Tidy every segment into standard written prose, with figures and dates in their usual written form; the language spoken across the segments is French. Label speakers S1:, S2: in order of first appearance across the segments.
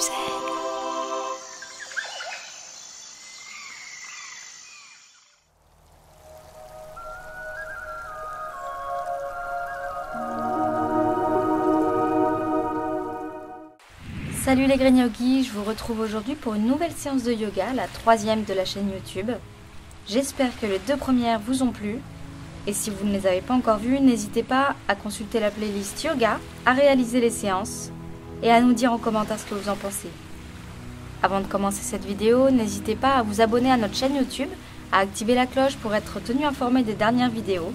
S1: zen.
S2: Salut les Green Yogis, je vous retrouve aujourd'hui pour une nouvelle séance de yoga, la 3e de la chaîne YouTube. J'espère que les 2 premières vous ont plu. Et si vous ne les avez pas encore vues, n'hésitez pas à consulter la playlist yoga, à réaliser les séances et à nous dire en commentaire ce que vous en pensez. Avant de commencer cette vidéo, n'hésitez pas à vous abonner à notre chaîne YouTube, à activer la cloche pour être tenu informé des dernières vidéos.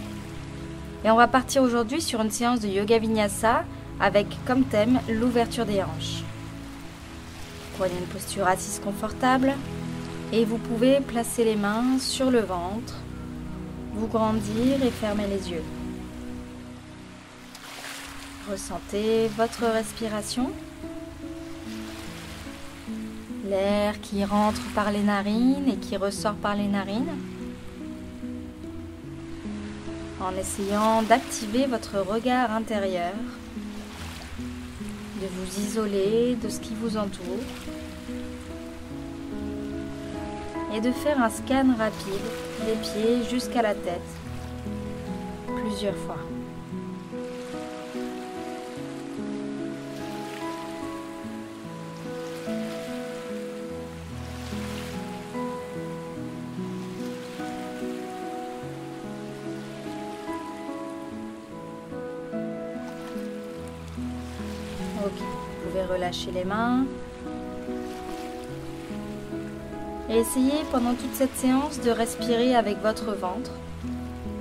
S2: Et on va partir aujourd'hui sur une séance de yoga vinyasa avec comme thème l'ouverture des hanches. Prenez une posture assise confortable et vous pouvez placer les mains sur le ventre, vous grandir et fermer les yeux. Ressentez votre respiration, l'air qui rentre par les narines et qui ressort par les narines, en essayant d'activer votre regard intérieur, de vous isoler de ce qui vous entoure et de faire un scan rapide des pieds jusqu'à la tête plusieurs fois. Ok, vous pouvez relâcher les mains et essayez pendant toute cette séance de respirer avec votre ventre,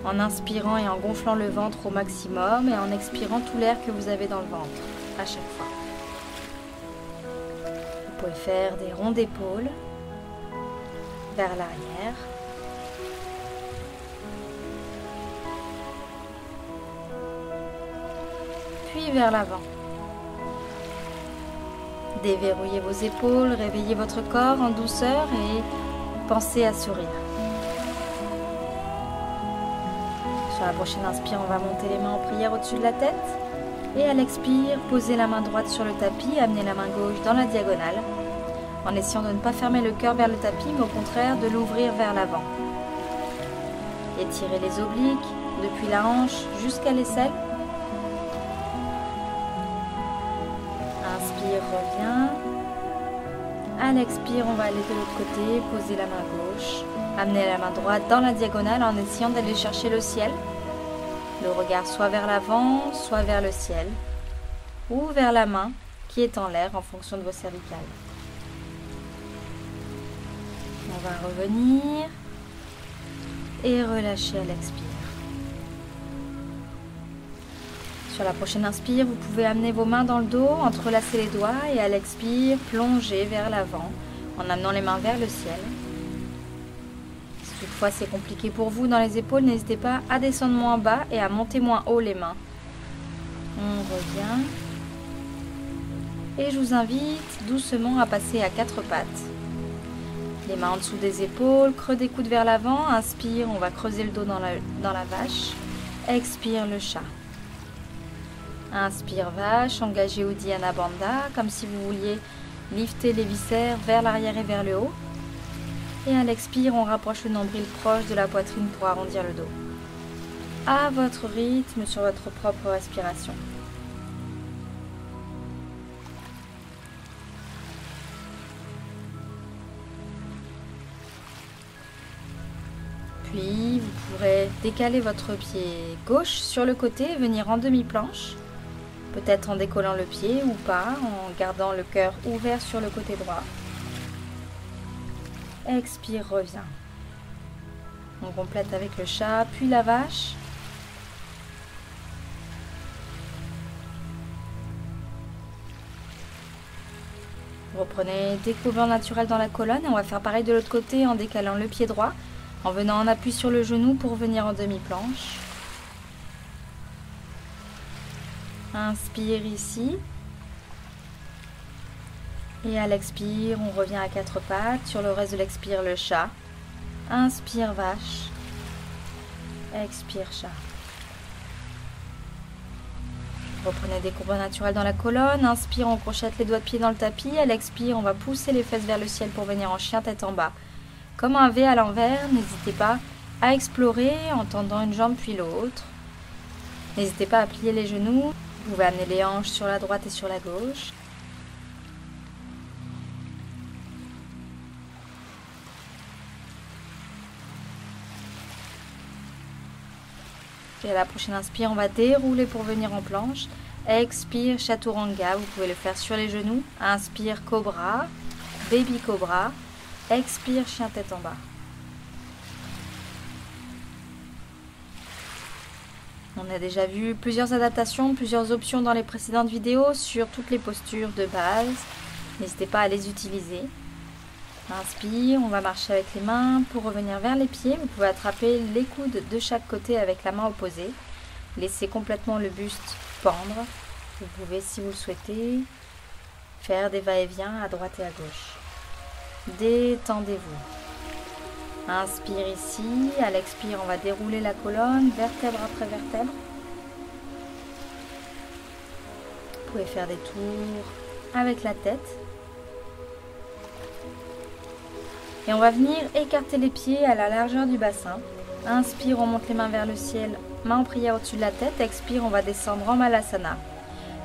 S2: en inspirant et en gonflant le ventre au maximum et en expirant tout l'air que vous avez dans le ventre à chaque fois. Vous pouvez faire des ronds d'épaules vers l'arrière. Puis vers l'avant. Déverrouillez vos épaules, réveillez votre corps en douceur et pensez à sourire. Sur la prochaine inspire, on va monter les mains en prière au-dessus de la tête. Et à l'expire, posez la main droite sur le tapis, amenez la main gauche dans la diagonale, en essayant de ne pas fermer le cœur vers le tapis, mais au contraire de l'ouvrir vers l'avant. Étirez les obliques depuis la hanche jusqu'à l'aisselle. Inspire, revient. À l'expire, on va aller de l'autre côté, poser la main gauche, amener la main droite dans la diagonale en essayant d'aller chercher le ciel. Le regard soit vers l'avant, soit vers le ciel, ou vers la main qui est en l'air en fonction de vos cervicales. On va revenir et relâcher à l'expire. Sur la prochaine inspire, vous pouvez amener vos mains dans le dos, entrelacer les doigts et à l'expire, plonger vers l'avant en amenant les mains vers le ciel. Si toutefois c'est compliqué pour vous dans les épaules, n'hésitez pas à descendre moins bas et à monter moins haut les mains. On revient. Et je vous invite doucement à passer à 4 pattes. Les mains en dessous des épaules, creux des coudes vers l'avant. Inspire, on va creuser le dos dans la vache. Expire le chat. Inspire vache, engagez Uddiyana Bandha, comme si vous vouliez lifter les viscères vers l'arrière et vers le haut. Et à l'expire, on rapproche le nombril proche de la poitrine pour arrondir le dos. À votre rythme, sur votre propre respiration. Puis, vous pourrez décaler votre pied gauche sur le côté et venir en demi-planche. Peut-être en décollant le pied ou pas, en gardant le cœur ouvert sur le côté droit. Expire, reviens. On complète avec le chat, puis la vache. Reprenez découvreur naturel dans la colonne et on va faire pareil de l'autre côté en décalant le pied droit, en venant en appui sur le genou pour venir en demi-planche. Inspire ici. Et à l'expire, on revient à 4 pattes. Sur le reste de l'expire, le chat. Inspire, vache. Expire, chat. Reprenez des courbes naturelles dans la colonne. Inspire, on crochette les doigts de pied dans le tapis. À l'expire, on va pousser les fesses vers le ciel pour venir en chien tête en bas. Comme un V à l'envers, n'hésitez pas à explorer en tendant une jambe puis l'autre. N'hésitez pas à plier les genoux. Vous pouvez amener les hanches sur la droite et sur la gauche. Et à la prochaine inspire, on va dérouler pour venir en planche. Expire, chaturanga. Vous pouvez le faire sur les genoux. Inspire, cobra, baby cobra. Expire, chien tête en bas. On a déjà vu plusieurs adaptations, plusieurs options dans les précédentes vidéos sur toutes les postures de base. N'hésitez pas à les utiliser. Inspire, on va marcher avec les mains pour revenir vers les pieds. Vous pouvez attraper les coudes de chaque côté avec la main opposée. Laissez complètement le buste pendre. Vous pouvez, si vous le souhaitez, faire des va-et-vient à droite et à gauche. Détendez-vous. Inspire ici, à l'expire, on va dérouler la colonne, vertèbre après vertèbre. Vous pouvez faire des tours avec la tête. Et on va venir écarter les pieds à la largeur du bassin. Inspire, on monte les mains vers le ciel, main en prière au-dessus de la tête. Expire, on va descendre en Malasana.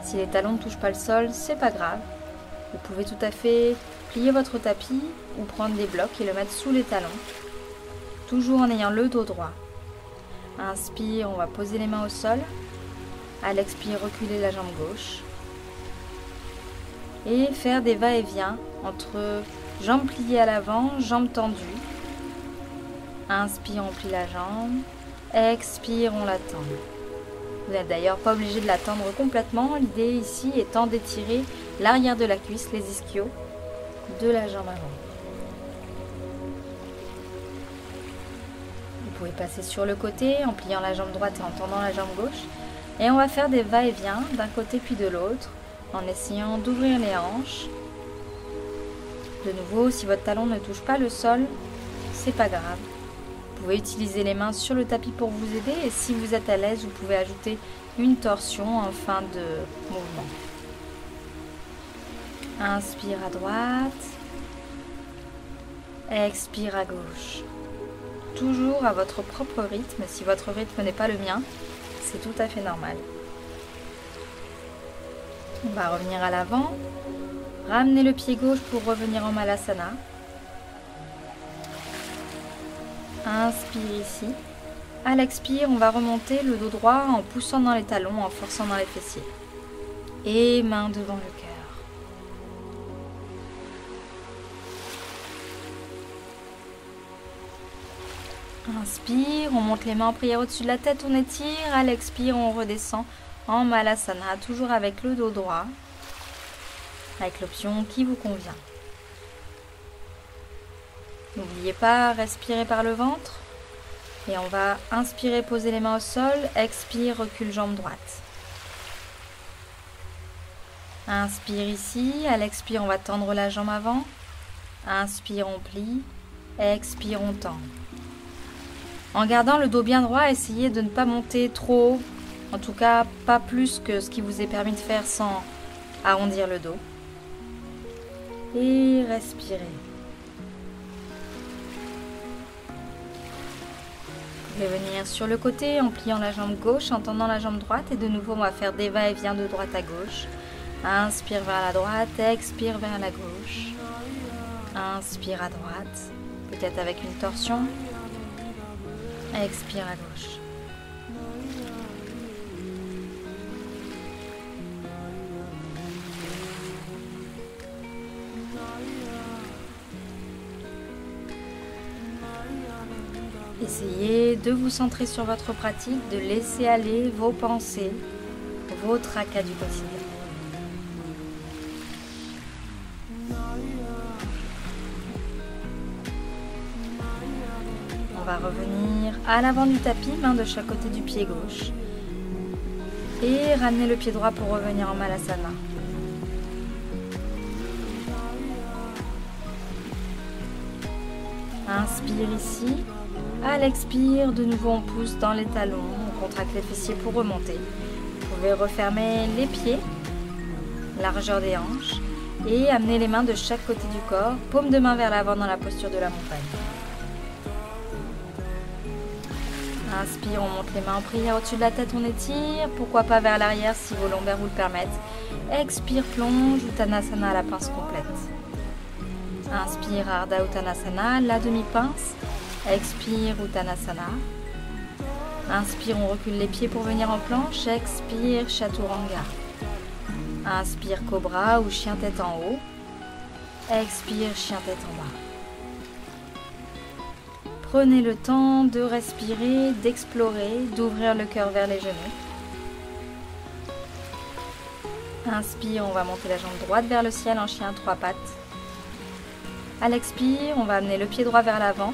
S2: Si les talons ne touchent pas le sol, c'est pas grave. Vous pouvez tout à fait plier votre tapis ou prendre des blocs et le mettre sous les talons. Toujours en ayant le dos droit. Inspire, on va poser les mains au sol. À l'expire, reculer la jambe gauche. Et faire des va-et-vient entre jambes pliées à l'avant, jambes tendues. Inspire, on plie la jambe. Expire, on la tend. Vous n'êtes d'ailleurs pas obligé de la tendre complètement. L'idée ici étant d'étirer l'arrière de la cuisse, les ischios, de la jambe avant. Vous pouvez passer sur le côté en pliant la jambe droite et en tendant la jambe gauche. Et on va faire des va-et-vient d'un côté puis de l'autre en essayant d'ouvrir les hanches. De nouveau, si votre talon ne touche pas le sol, c'est pas grave. Vous pouvez utiliser les mains sur le tapis pour vous aider et si vous êtes à l'aise, vous pouvez ajouter une torsion en fin de mouvement. Inspire à droite, expire à gauche. Toujours à votre propre rythme. Si votre rythme n'est pas le mien, c'est tout à fait normal. On va revenir à l'avant. Ramenez le pied gauche pour revenir en Malasana. Inspire ici. À l'expire, on va remonter le dos droit en poussant dans les talons, en forçant dans les fessiers. Et main devant le cœur. Inspire, on monte les mains en prière au-dessus de la tête, on étire. À l'expire, on redescend en Malasana, toujours avec le dos droit, avec l'option qui vous convient. N'oubliez pas, respirer par le ventre. Et on va inspirer, poser les mains au sol. Expire, recule jambe droite. Inspire ici. À l'expire, on va tendre la jambe avant. Inspire, on plie. Expire, on tend. En gardant le dos bien droit, essayez de ne pas monter trop haut. En tout cas, pas plus que ce qui vous est permis de faire sans arrondir le dos. Et respirez. Vous pouvez venir sur le côté en pliant la jambe gauche, en tendant la jambe droite. Et de nouveau, on va faire des va-et-vient de droite à gauche. Inspire vers la droite, expire vers la gauche. Inspire à droite, peut-être avec une torsion. Expire à gauche. Essayez de vous centrer sur votre pratique, de laisser aller vos pensées, vos tracas du quotidien. On va revenir à l'avant du tapis, main de chaque côté du pied gauche. Et ramener le pied droit pour revenir en Malasana. Inspire ici. À l'expire, de nouveau on pousse dans les talons, on contracte les fessiers pour remonter. Vous pouvez refermer les pieds, largeur des hanches, et amener les mains de chaque côté du corps, paume de main vers l'avant dans la posture de la montagne. Inspire, on monte les mains en prière au-dessus de la tête, on étire, pourquoi pas vers l'arrière si vos lombaires vous le permettent. Expire, plonge, Uttanasana à la pince complète. Inspire, Ardha Uttanasana, la demi-pince. Expire, Uttanasana. Inspire, on recule les pieds pour venir en planche. Expire, Chaturanga. Inspire, Cobra ou chien tête en haut. Expire, chien tête en bas. Prenez le temps de respirer, d'explorer, d'ouvrir le cœur vers les genoux. Inspire, on va monter la jambe droite vers le ciel en chien à 3 pattes. À l'expire, on va amener le pied droit vers l'avant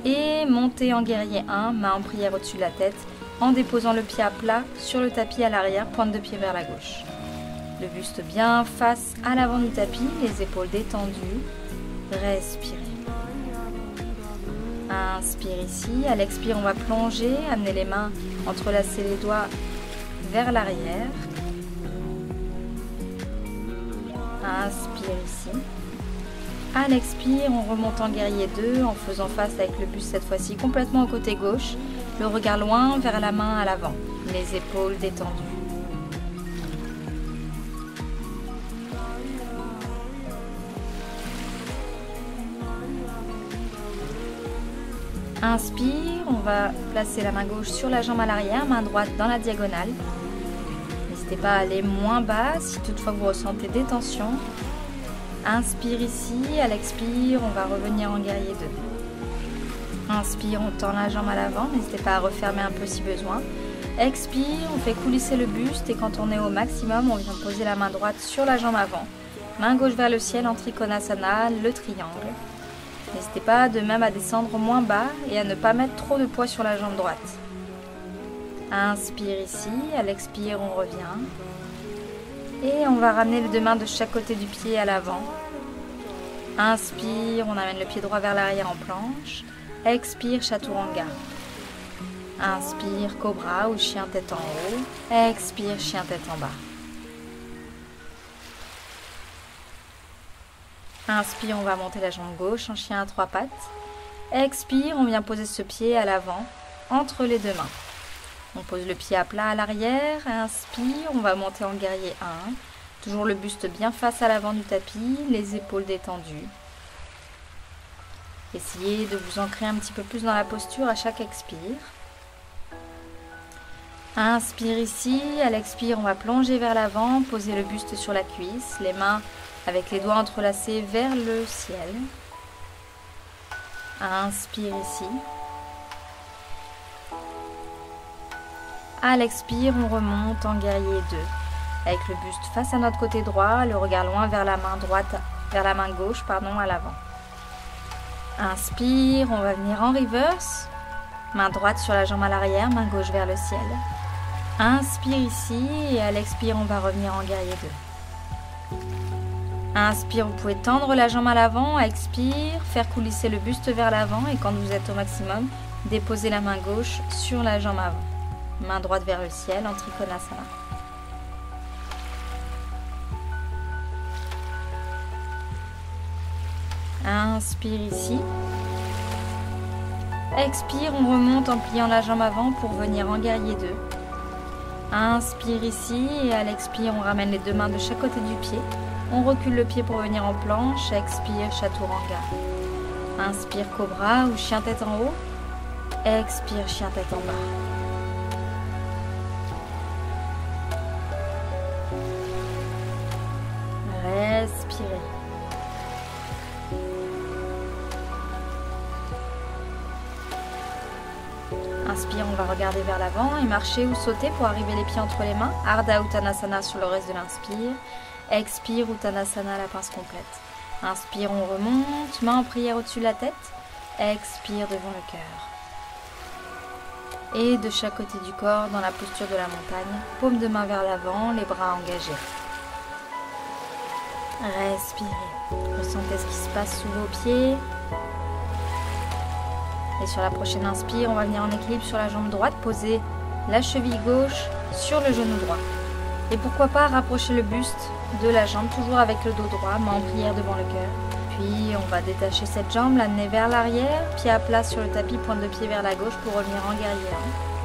S2: et monter en guerrier 1, main en prière au-dessus de la tête, en déposant le pied à plat sur le tapis à l'arrière, pointe de pied vers la gauche. Le buste bien face à l'avant du tapis, les épaules détendues. Respirez. Inspire ici, à l'expire on va plonger, amener les mains, entrelacer les doigts vers l'arrière. Inspire ici. À l'expire, on remonte en guerrier 2 en faisant face avec le buste cette fois-ci complètement au côté gauche, le regard loin vers la main à l'avant, les épaules détendues. Inspire, on va placer la main gauche sur la jambe à l'arrière, main droite dans la diagonale. N'hésitez pas à aller moins bas si toutefois vous ressentez des tensions. Inspire ici, à l'expire, on va revenir en guerrier 2. Inspire, on tend la jambe à l'avant, n'hésitez pas à refermer un peu si besoin. Expire, on fait coulisser le buste et quand on est au maximum, on vient poser la main droite sur la jambe avant. Main gauche vers le ciel en Trikonasana, le triangle. N'hésitez pas de même à descendre moins bas et à ne pas mettre trop de poids sur la jambe droite. Inspire ici, à l'expire on revient. Et on va ramener les deux mains de chaque côté du pied à l'avant. Inspire, on amène le pied droit vers l'arrière en planche. Expire, Chaturanga. Inspire, Cobra ou chien tête en haut. Expire, chien tête en bas. Inspire, on va monter la jambe gauche en chien à 3 pattes. Expire, on vient poser ce pied à l'avant, entre les deux mains. On pose le pied à plat à l'arrière. Inspire, on va monter en guerrier 1. Toujours le buste bien face à l'avant du tapis, les épaules détendues. Essayez de vous ancrer un petit peu plus dans la posture à chaque expire. Inspire ici, à l'expire, on va plonger vers l'avant, poser le buste sur la cuisse, les mains avec les doigts entrelacés vers le ciel. Inspire ici. À l'expire, on remonte en guerrier 2. Avec le buste face à notre côté droit, le regard loin vers la main droite, vers la main gauche, à l'avant. Inspire, on va venir en reverse. Main droite sur la jambe à l'arrière, main gauche vers le ciel. Inspire ici et à l'expire, on va revenir en guerrier 2. Inspire, vous pouvez tendre la jambe à l'avant. Expire, faire coulisser le buste vers l'avant et quand vous êtes au maximum, déposez la main gauche sur la jambe avant. Main droite vers le ciel en Trikonasana. Inspire ici. Expire, on remonte en pliant la jambe avant pour venir en guerrier 2. Inspire ici et à l'expire, on ramène les deux mains de chaque côté du pied. On recule le pied pour venir en planche. Expire, Chaturanga. Inspire, Cobra ou chien tête en haut. Expire, chien tête en bas. Respirez. Inspire, on va regarder vers l'avant et marcher ou sauter pour arriver les pieds entre les mains. Ardha Uttanasana sur le reste de l'inspire. Expire, Uttanasana, la pince complète. Inspire, on remonte, main en prière au-dessus de la tête. Expire devant le cœur. Et de chaque côté du corps, dans la posture de la montagne, paume de main vers l'avant, les bras engagés. Respirez. Ressentez ce qui se passe sous vos pieds. Et sur la prochaine inspire, on va venir en équilibre sur la jambe droite, poser la cheville gauche sur le genou droit. Et pourquoi pas rapprocher le buste de la jambe, toujours avec le dos droit, main en prière devant le cœur. Puis on va détacher cette jambe, l'amener vers l'arrière, pied à plat sur le tapis, pointe de pied vers la gauche pour revenir en guerrier 1.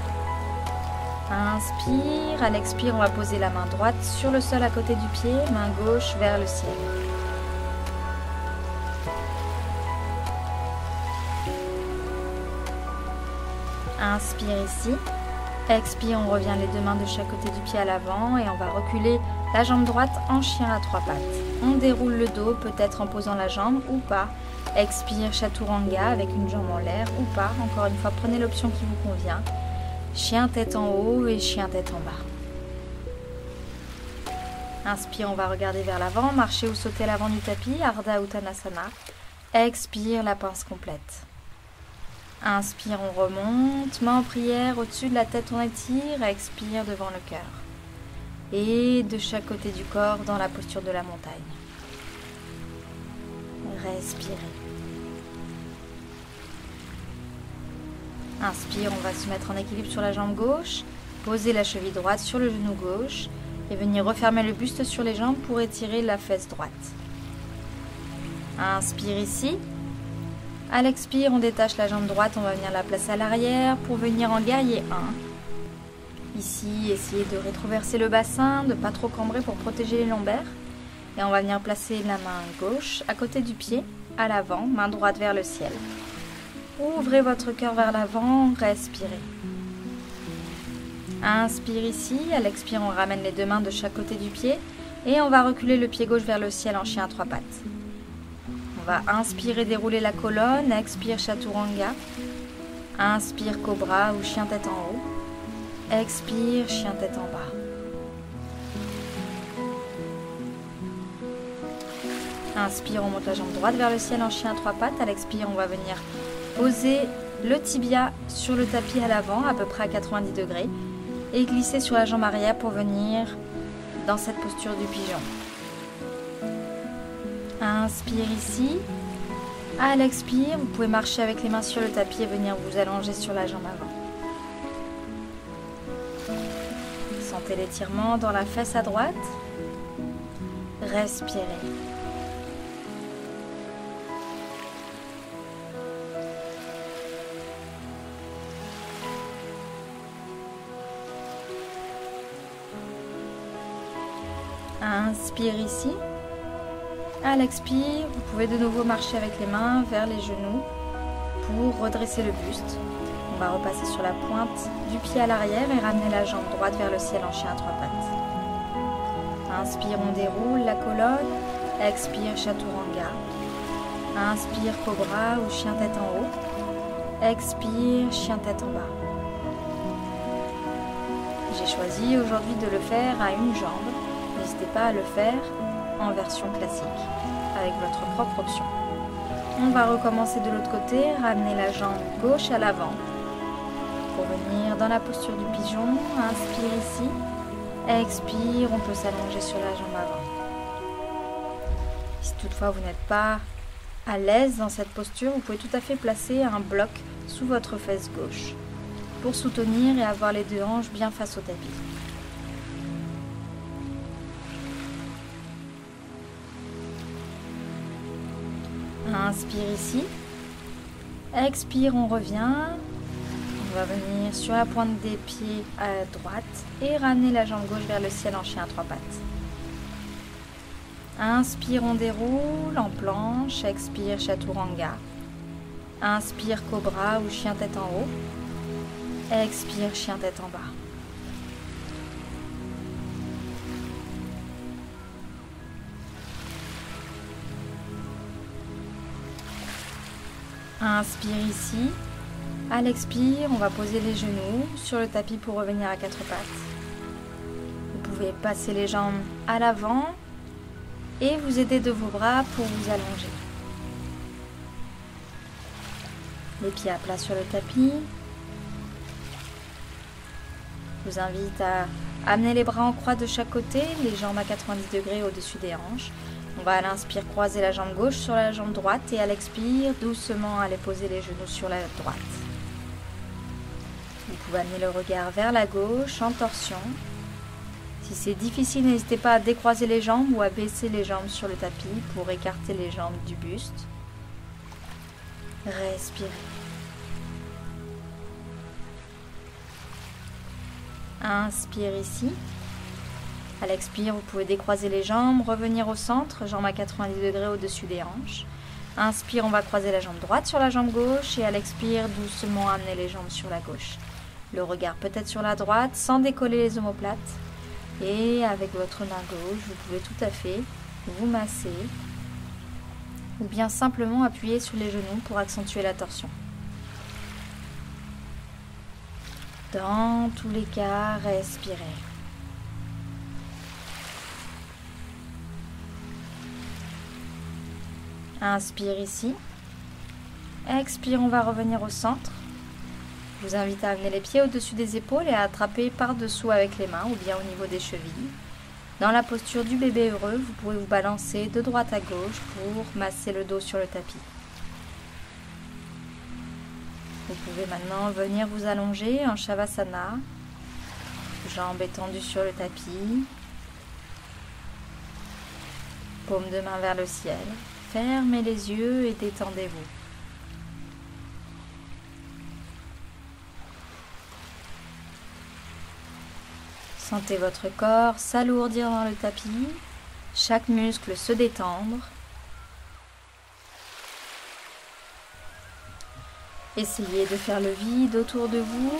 S2: Inspire, à l'expire, on va poser la main droite sur le sol à côté du pied, main gauche vers le ciel. Inspire ici. Expire, on revient les deux mains de chaque côté du pied à l'avant et on va reculer la jambe droite en chien à trois pattes. On déroule le dos, peut-être en posant la jambe ou pas. Expire, chaturanga avec une jambe en l'air ou pas. Encore une fois, prenez l'option qui vous convient. Chien tête en haut et chien tête en bas. Inspire, on va regarder vers l'avant, marcher ou sauter à l'avant du tapis, Ardha Uttanasana. Expire, la pince complète. Inspire, on remonte, main en prière, au-dessus de la tête on étire, expire devant le cœur. Et de chaque côté du corps dans la posture de la montagne. Respirez. Inspire, on va se mettre en équilibre sur la jambe gauche, poser la cheville droite sur le genou gauche et venir refermer le buste sur les jambes pour étirer la fesse droite. Inspire ici. À l'expire, on détache la jambe droite, on va venir la placer à l'arrière pour venir en guerrier 1. Ici, essayez de rétroverser le bassin, de ne pas trop cambrer pour protéger les lombaires. Et on va venir placer la main gauche à côté du pied, à l'avant, main droite vers le ciel. Ouvrez votre cœur vers l'avant, respirez. Inspire ici, à l'expire, on ramène les deux mains de chaque côté du pied et on va reculer le pied gauche vers le ciel en chien à trois pattes. On va inspirer, dérouler la colonne, expire chaturanga, inspire cobra ou chien tête en haut, expire chien tête en bas. Inspire, on monte la jambe droite vers le ciel en chien à trois pattes, à l'expire on va venir poser le tibia sur le tapis à l'avant, à peu près à 90 degrés, et glisser sur la jambe arrière pour venir dans cette posture du pigeon. Inspire ici. À l'expire, vous pouvez marcher avec les mains sur le tapis et venir vous allonger sur la jambe avant. Sentez l'étirement dans la fesse à droite. Respirez. Inspire ici. À l'expire, vous pouvez de nouveau marcher avec les mains vers les genoux pour redresser le buste. On va repasser sur la pointe du pied à l'arrière et ramener la jambe droite vers le ciel en chien à trois pattes. Inspire, on déroule la colonne. Expire, chaturanga. Inspire, cobra ou chien tête en haut. Expire, chien tête en bas. J'ai choisi aujourd'hui de le faire à une jambe. N'hésitez pas à le faire en version classique, avec votre propre option. On va recommencer de l'autre côté, ramener la jambe gauche à l'avant pour venir dans la posture du pigeon. Inspire ici, expire, on peut s'allonger sur la jambe avant. Si toutefois vous n'êtes pas à l'aise dans cette posture, vous pouvez tout à fait placer un bloc sous votre fesse gauche pour soutenir et avoir les deux hanches bien face au tapis. Inspire ici, expire, on revient, on va venir sur la pointe des pieds à droite et ramener la jambe gauche vers le ciel en chien à trois pattes. Inspire, on déroule en planche, expire chaturanga, inspire cobra ou chien tête en haut, expire chien tête en bas. Inspire ici. À l'expire, on va poser les genoux sur le tapis pour revenir à quatre pattes. Vous pouvez passer les jambes à l'avant et vous aider de vos bras pour vous allonger. Les pieds à plat sur le tapis. Je vous invite à amener les bras en croix de chaque côté, les jambes à 90 degrés au-dessus des hanches. On va à l'inspire croiser la jambe gauche sur la jambe droite et à l'expire, doucement aller poser les genoux sur la droite. Vous pouvez amener le regard vers la gauche en torsion. Si c'est difficile, n'hésitez pas à décroiser les jambes ou à baisser les jambes sur le tapis pour écarter les jambes du buste. Respirez. Inspire ici. À l'expire, vous pouvez décroiser les jambes, revenir au centre, jambes à 90 degrés au-dessus des hanches. Inspire, on va croiser la jambe droite sur la jambe gauche et à l'expire, doucement amener les jambes sur la gauche. Le regard peut-être sur la droite sans décoller les omoplates. Et avec votre main gauche, vous pouvez tout à fait vous masser ou bien simplement appuyer sur les genoux pour accentuer la torsion. Dans tous les cas, respirez. Inspire ici. Expire, on va revenir au centre. Je vous invite à amener les pieds au-dessus des épaules et à attraper par-dessous avec les mains ou bien au niveau des chevilles. Dans la posture du bébé heureux, vous pouvez vous balancer de droite à gauche pour masser le dos sur le tapis. Vous pouvez maintenant venir vous allonger en Shavasana, jambes étendues sur le tapis, paume de main vers le ciel. Fermez les yeux et détendez-vous. Sentez votre corps s'alourdir dans le tapis, chaque muscle se détendre. Essayez de faire le vide autour de vous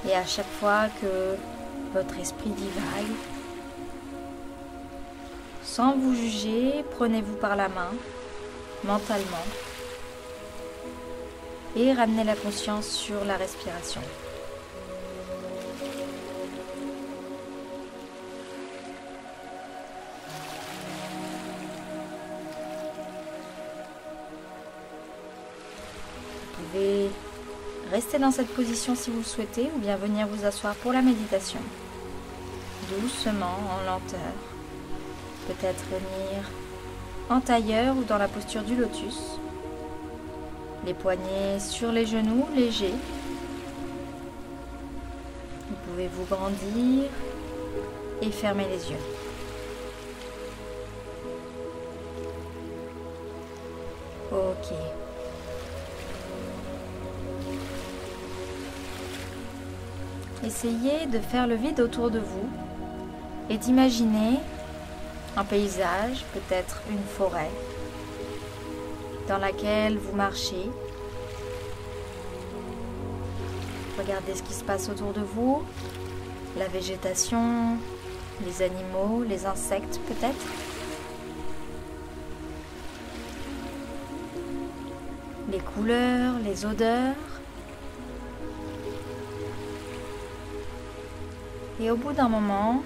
S2: et à chaque fois que votre esprit divague, sans vous juger, prenez-vous par la main, mentalement, et ramenez la conscience sur la respiration. Vous pouvez rester dans cette position si vous le souhaitez, ou bien venir vous asseoir pour la méditation, doucement, en lenteur. Peut-être venir en tailleur ou dans la posture du lotus. Les poignets sur les genoux, légers. Vous pouvez vous grandir et fermer les yeux. Ok. Essayez de faire le vide autour de vous et d'imaginer un paysage, peut-être une forêt, dans laquelle vous marchez. Regardez ce qui se passe autour de vous, la végétation, les animaux, les insectes peut-être. Les couleurs, les odeurs. Et au bout d'un moment,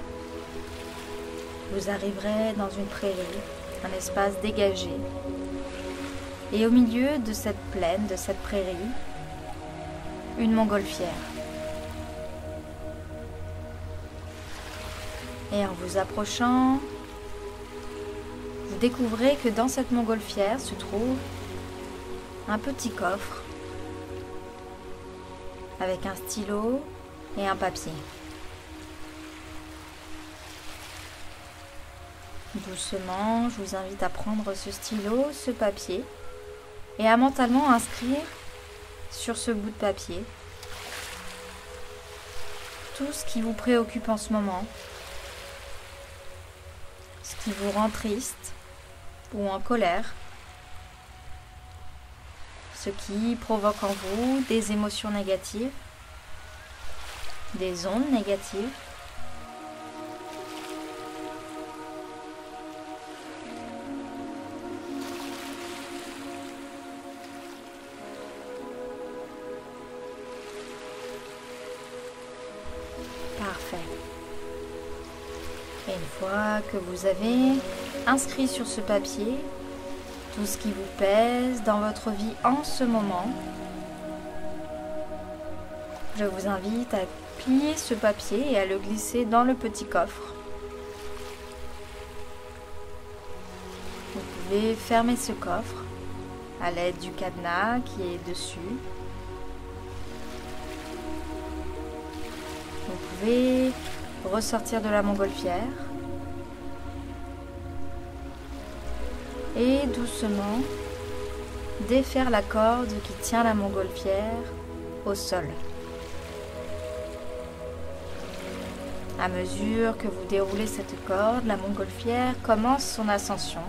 S2: vous arriverez dans une prairie, un espace dégagé. Et au milieu de cette plaine, de cette prairie, une montgolfière. Et en vous approchant, vous découvrez que dans cette montgolfière se trouve un petit coffre avec un stylo et un papier. Doucement, je vous invite à prendre ce stylo, ce papier et à mentalement inscrire sur ce bout de papier tout ce qui vous préoccupe en ce moment, ce qui vous rend triste ou en colère, ce qui provoque en vous des émotions négatives, des ondes négatives. Parfait. Et une fois que vous avez inscrit sur ce papier tout ce qui vous pèse dans votre vie en ce moment, je vous invite à plier ce papier et à le glisser dans le petit coffre. Vous pouvez fermer ce coffre à l'aide du cadenas qui est dessus. Vous pouvez ressortir de la montgolfière et doucement défaire la corde qui tient la montgolfière au sol. À mesure que vous déroulez cette corde, la montgolfière commence son ascension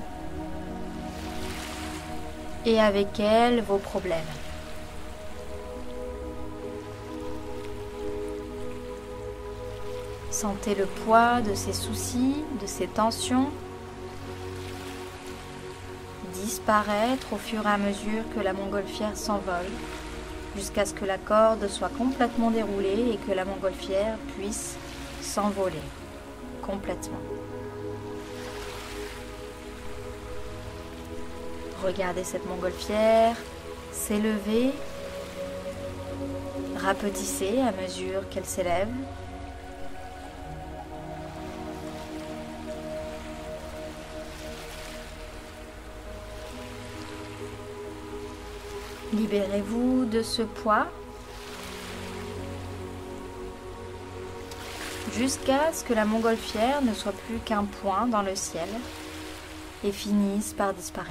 S2: et avec elle vos problèmes. Sentez le poids de ces soucis, de ces tensions disparaître au fur et à mesure que la montgolfière s'envole, jusqu'à ce que la corde soit complètement déroulée et que la montgolfière puisse s'envoler complètement. Regardez cette montgolfière s'élever, rapetissez à mesure qu'elle s'élève. Libérez-vous de ce poids jusqu'à ce que la montgolfière ne soit plus qu'un point dans le ciel et finisse par disparaître.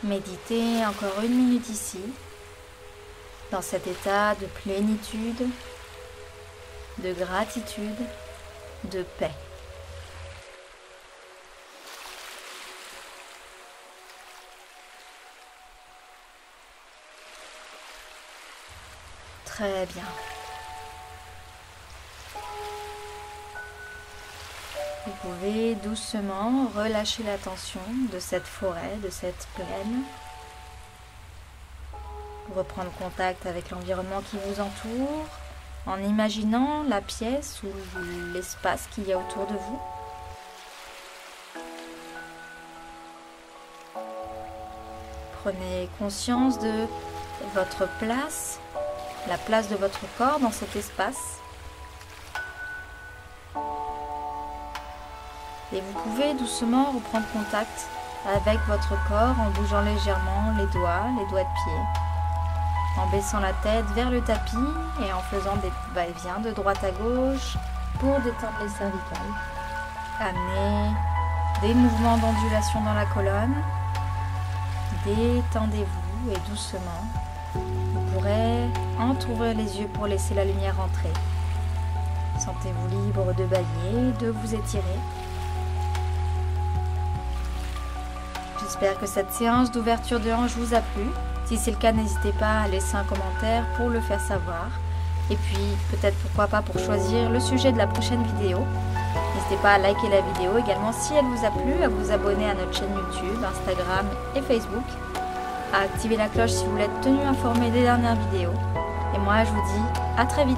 S2: Méditez encore 1 minute ici, dans cet état de plénitude, de gratitude, de paix. Très bien. Vous pouvez doucement relâcher la tension de cette forêt, de cette plaine. Reprendre contact avec l'environnement qui vous entoure en imaginant la pièce ou l'espace qu'il y a autour de vous. Prenez conscience de votre place, la place de votre corps dans cet espace. Et vous pouvez doucement reprendre contact avec votre corps en bougeant légèrement les doigts de pied, en baissant la tête vers le tapis et en faisant des va-et-vient de droite à gauche pour détendre les cervicales. Amenez des mouvements d'ondulation dans la colonne. Détendez-vous et doucement, vous pourrez entrouvrir les yeux pour laisser la lumière entrer. Sentez-vous libre de bailler, de vous étirer. J'espère que cette séance d'ouverture de hanche vous a plu. Si c'est le cas, n'hésitez pas à laisser un commentaire pour le faire savoir. Et puis, peut-être pourquoi pas pour choisir le sujet de la prochaine vidéo. N'hésitez pas à liker la vidéo également si elle vous a plu, à vous abonner à notre chaîne YouTube, Instagram et Facebook, à activer la cloche si vous voulez être tenu informé des dernières vidéos. Et moi, je vous dis à très vite.